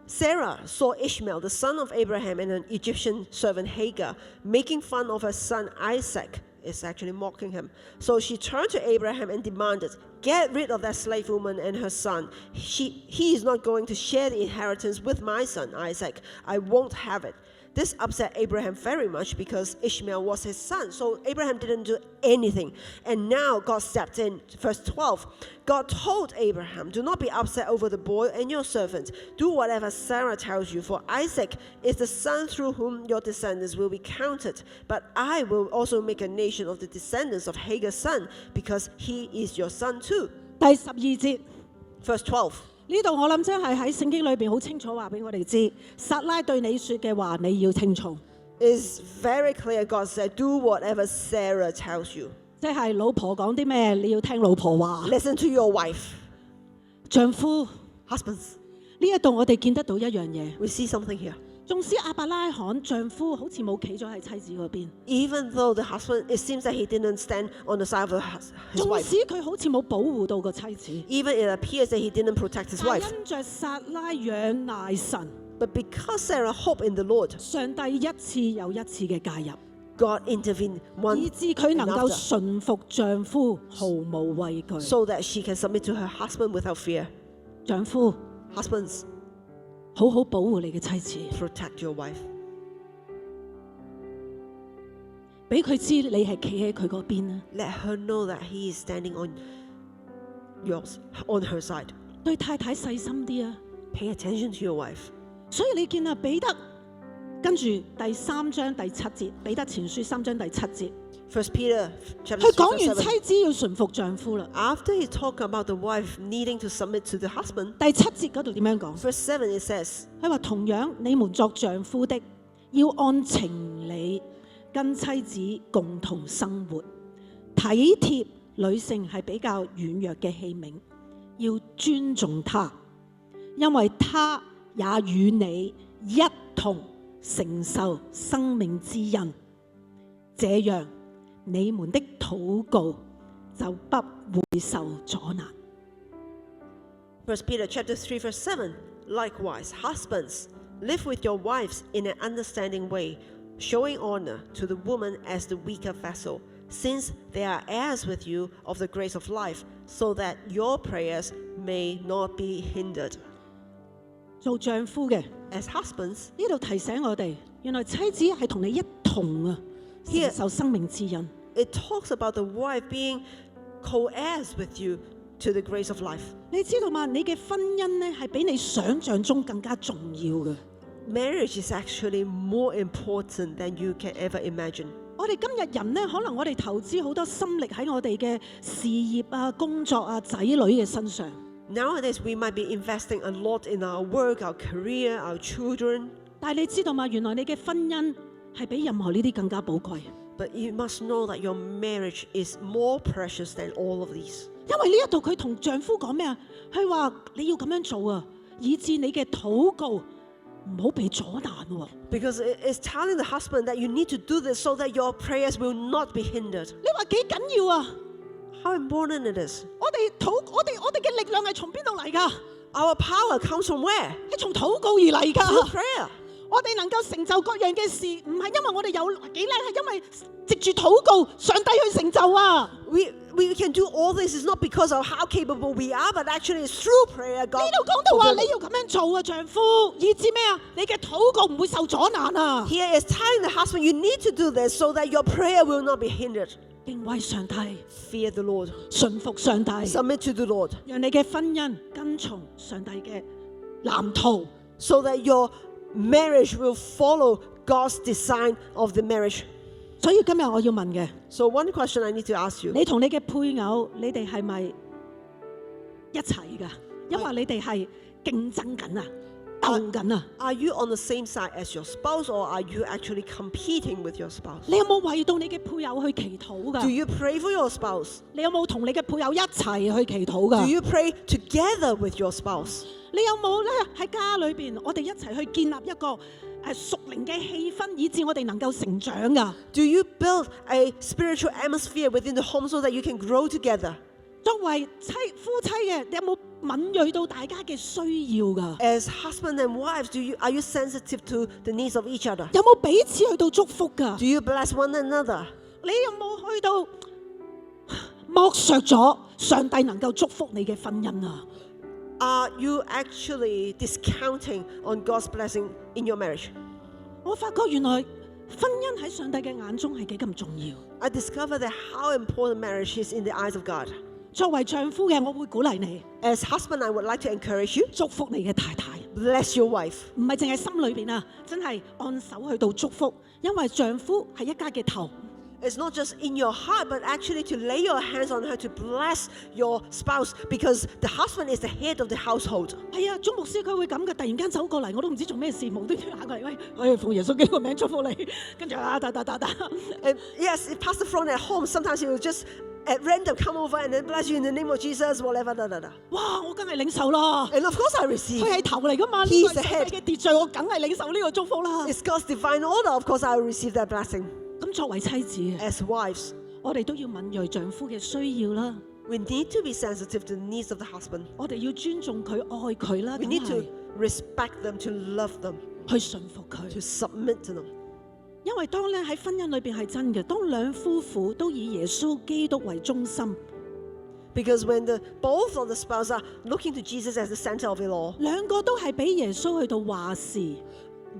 Sarah saw Ishmael, the son of Abraham, and an Egyptian servant Hagar, making fun of her son Isaac. It's actually mocking him. So she turned to Abraham and demanded, get rid of that slave woman and her son. He is not going to share the inheritance with my son Isaac. I won't have it. This upset Abraham very much because Ishmael was his son. So Abraham didn't do anything. And now God stepped in. Verse 12. God told Abraham, do not be upset over the boy and your servant. Do whatever Sarah tells you, for Isaac is the son through whom your descendants will be counted. But I will also make a nation of the descendants of Hagar's son, because he is your son too. 第12節， Verse 12. 呢度我諗真係喺聖經裏邊好清楚話俾我哋知，撒拉對你說嘅話你要聽從， It's very clear. God said, "Do whatever Sarah tells you. 即係老婆講啲咩你要聽老婆話。 Listen to your wife." 丈夫 Husbands, 呢一度我哋見得到一樣嘢， we see something here. 縱使亞伯拉罕丈夫好似冇企咗喺妻子嗰邊， Even though the husband, it seems that he didn't stand on the side of his 縱 wife. 使佢好似冇保護到個妻子， Even it appears that he didn't protect his 但 wife. 因着撒拉仰賴神， But because Sarah hoped in the Lord, 上帝一次又一次嘅介入， God intervened one 以致佢能 and 夠 after, 順服丈夫，毫無畏懼。 so that she can submit to her husband without fear. 丈夫 Husbands, 好好保護你嘅妻子， protect your wife. 俾佢知你係企喺佢嗰邊啊！ Let her know that he is standing on her side. 對太太細心啲啊！ Pay attention to your wife. 所以你見啊，彼得跟住第3章第7節，彼得前書3章第7節， First Peter chapter 3, 佢講 verse 完 7. 妻子要順服丈夫啦。 After he talked about the wife needing to submit to the husband, 第7節嗰度點樣講？ verse 7 it says, 佢話同樣你們作丈夫的，要按情理跟妻子共同生活，體貼女性係比較軟弱嘅器皿，要尊重她，因為她也與你一同承受生命之恩，這樣你們的禱告就不會受阻攔。 1 Peter chapter 3 verse 7, likewise, husbands, live with your wives in an understanding way, showing honor to the woman as the weaker vessel, since they are heirs with you of the grace of life, so that your prayers may not be hindered. 做丈夫嘅 As husbands, 呢度提醒我哋，原來妻子係同你一同啊，承受生命之恩。 it talks about the wife being co-heirs with you to the grace of life. 你知道嘛？你嘅婚姻呢係比你想象中更加重要嘅。 Marriage is actually more important than you can ever imagine. 我哋今日人呢，可能我哋投資好多心力喺我哋嘅事業啊、工作啊、仔女嘅身上， Nowadays, we might be investing a lot in our work, our career, our children. 但係你知道嘛？原來你嘅婚姻係比任何呢啲更加寶貴， But you must know that your marriage is more precious than all of these. 因為呢一度佢同丈夫講咩啊？佢話你要咁樣做啊，以致你嘅禱告唔好被阻攔喎。 Because it's telling the husband that you need to do this so that your prayers will not be hindered. 你話幾緊要啊？ How important it is. 我哋嘅力量係從邊度嚟㗎？ Our power comes from where? 係從禱告而嚟 Through 㗎。 prayer. 我哋能夠成就各樣嘅事，唔係因為我哋有幾叻，係因為藉住禱告，上帝去成就啊！ We can do all this is not because of how capable we are, but actually it's through prayer. 呢 God 度講到話 fulfilled 你 it. 要咁樣做啊，丈夫，以致咩啊？你嘅禱告唔會受阻攔啊！ Here is telling the husband you need to do this so that your prayer will not be hindered. 敬畏上帝， Fear the Lord. 順服上帝， Submit to the Lord 讓你嘅婚姻跟從上帝嘅藍圖。 so that your marriage will follow God's design of the marriage. 所以今日我要問嘅， So one question I need to ask you. 你同你嘅配偶，你哋係咪一齊㗎？因為你哋係競爭緊啊，鬥緊啊！ Are you on the same side as your spouse or are you actually competing with your spouse? 你有冇為到你嘅配偶去祈禱 Do 㗎？ you pray for your spouse? 你有冇同你嘅配偶一齊去祈禱 Do 㗎？ you pray together with your spouse? 你有冇咧喺家裏邊，我哋一齊去建立一個屬靈嘅氣氛，以致我哋能夠成長㗎？ Do you build a spiritual atmosphere within the home so that you can grow together? 作為夫妻嘅，你有冇敏鋭到大家嘅需要㗎？ As husband and wives, are you sensitive to the needs of each other? 有冇彼此去到祝福㗎？ Do you bless one another? 你有冇去到剝削咗上帝能夠祝福你嘅婚姻啊？ Are you actually discounting on God's blessing in your marriage? 我發覺原來婚姻喺上帝嘅眼中係幾咁重要。 I discovered that how important marriage is in the eyes of God. 作為丈夫嘅，我會鼓勵你 As husband, I would like to encourage you, 祝福你嘅太太， bless your wife. 唔係淨係心裏邊啊，真係按手去到祝福，因為丈夫係一家嘅頭。It's not just in your heart, but actually to lay your hands on her to bless your spouse, because the husband is the head of the household. 係啊，鐘牧師佢會咁嘅，突然間走過嚟，我都唔知做咩事，無端端行過嚟，喂，奉耶穌基督個名祝福你，跟住打。 And yes, Pastor Front at home, sometimes he will just at random come over and then bless you in the name of Jesus, whatever. 哇！我梗係領受啦。 And of course I receive. 佢係頭嚟噶嘛，呢 He is 個 the 係 head. 世界嘅秩序，我梗係領受呢個祝福啦。 It's God's divine order. Of course I will receive that blessing. 咁作為妻子， As wives, 我哋都要敏鋭丈夫嘅需要啦， we need to be sensitive to the needs of the husband. 我哋要尊重佢、愛佢啦， We 梗 need to 係 respect them, to love them, 去順服佢。 to submit to them. 因為當咧喺婚姻裏邊係真嘅，當兩夫婦都以耶穌基督為中心， Because when both of the spouses are looking to Jesus as the center of it all, 兩個都係俾耶穌去到話事，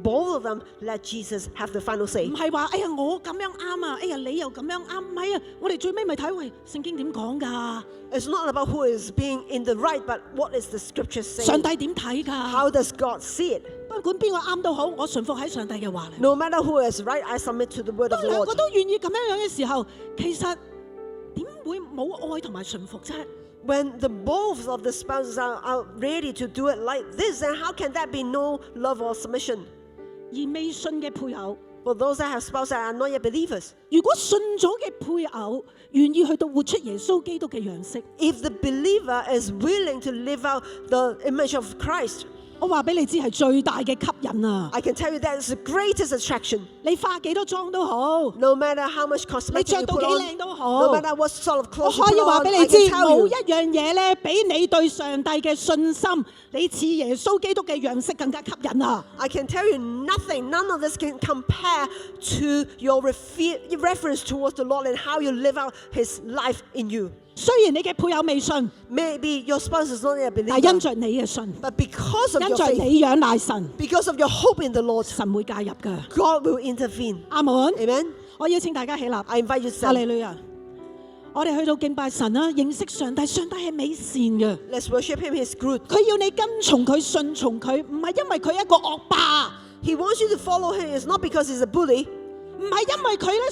both of them let Jesus have the final say. 唔係話哎呀我咁樣啱啊，哎呀你又咁樣啱，唔係啊，我哋最尾咪睇喂聖經點講㗎？ It's not about who is being in the right, but what is the scripture 上 saying? 帝點睇㗎？ How does God see it? 不管邊個啱都好，我順服喺上帝嘅話嚟。 No matter who is right, I submit to the word 當 of the 兩 Lord. 個都願意咁樣嘅時候，其實點會冇愛同埋順服啫？ When the both of the spouses are ready to do it like this, then how can that be no love or submission? 而未信嘅配偶， For those that have spouses that are not yet believers, 如果信咗嘅配偶願意去到活出耶穌基督嘅樣式， if the believer is willing to live out the image of Christ, 我話俾你知係最大嘅吸引啊！ I can tell you that is the greatest attraction. 你化幾多妝都好， No matter how much 你 cosmetic 着 you 到 put 幾 on, 靚都 no 好， matter what sort of 我 clothes you 可以 put 話 on, 俾 I 你知， can tell 冇 you, 一樣嘢咧，比你對上帝嘅信心，你似耶穌基督嘅樣式更加吸引啊！ I can tell you nothing, none of this can compare to your reference towards the Lord and how you live out His life in you. 雖然你嘅配偶未信， Maybe your spouse is not yet a 但係因 believer, 着你嘅信， but because of 因 your 着 faith, 你仰賴神， because of your hope in the Lord, 神會介入㗎。 God will intervene. 阿門。 Amen. 我邀請大家起立， I invite you to 哈利 stand. 路亞！我哋去到敬拜神啦，認識上帝，上帝係美善嘅， Let's worship Him. He's good. 佢要你跟從佢、順從佢，唔係因為佢係一個惡霸， He wants you to follow Him. It's not because He's a bully. 唔係因為佢咧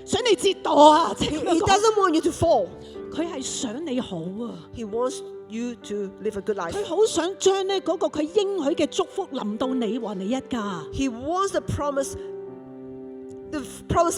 想你折墮啊！ He doesn't want you to fall. 佢係想你好啊！ He wants you to live a good life. 佢好想將呢嗰個佢應許嘅祝福臨到你和你一家。 He wants the promised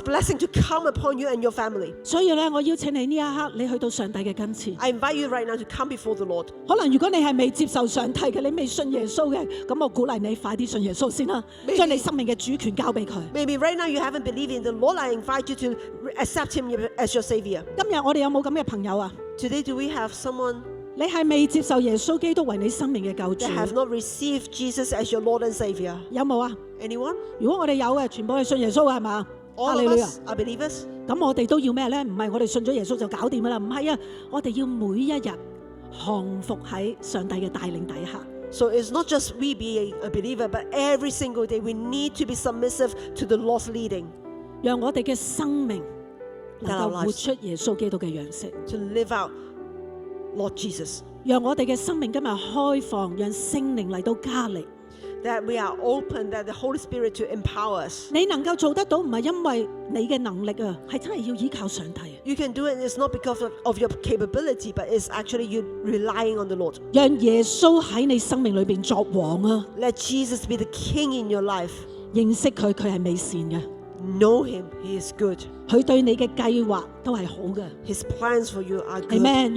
blessing to come upon you and your family. 所以咧，我邀請你呢一刻，你去到上帝嘅跟前。 I invite you right now to come before the Lord. 可能如果你係未接受上帝嘅，你未信耶穌嘅，咁我鼓勵你快啲信耶穌先啦， Maybe- 將你生命嘅主權交俾佢。 Maybe right now you haven't believed in the Lord. I invite you to accept Him as your Savior. 今日我哋有冇咁嘅朋友啊？ Today, do we have someone 你係未接受耶穌基督為你生命嘅救主 that？have not received Jesus as your Lord and Savior? 有冇啊？ Anyone? 如果我哋有嘅，全部係信耶穌嘅係嘛？ All 哈利 of 路亞 us are believers. 咁我哋都要咩咧？唔係我哋信咗耶穌就搞掂噶啦，唔係啊！我哋要每一日降服喺上帝嘅帶領底下。 So it's not just we being a believer, but every single day we need to be submissive to the Lord's leading, 讓我哋嘅生命能 That our 夠活出耶穌基督嘅樣式， to live out Lord Jesus. 讓我哋嘅生命今日開放，讓聖靈嚟到加力。 That we are open, that the Holy Spirit to empower us. 你能夠做得到，唔係因為你嘅能力啊，係真係要依靠上帝。 You can do it. It's not because of your capability, but it's actually you relying on the Lord. 讓耶穌喺你生命裏邊作王啊！ Let Jesus be the King in your life. 認識佢，佢係美善嘅， Know Him. He is good. 佢對你嘅計劃都係好嘅。His plans for you are good. Amen。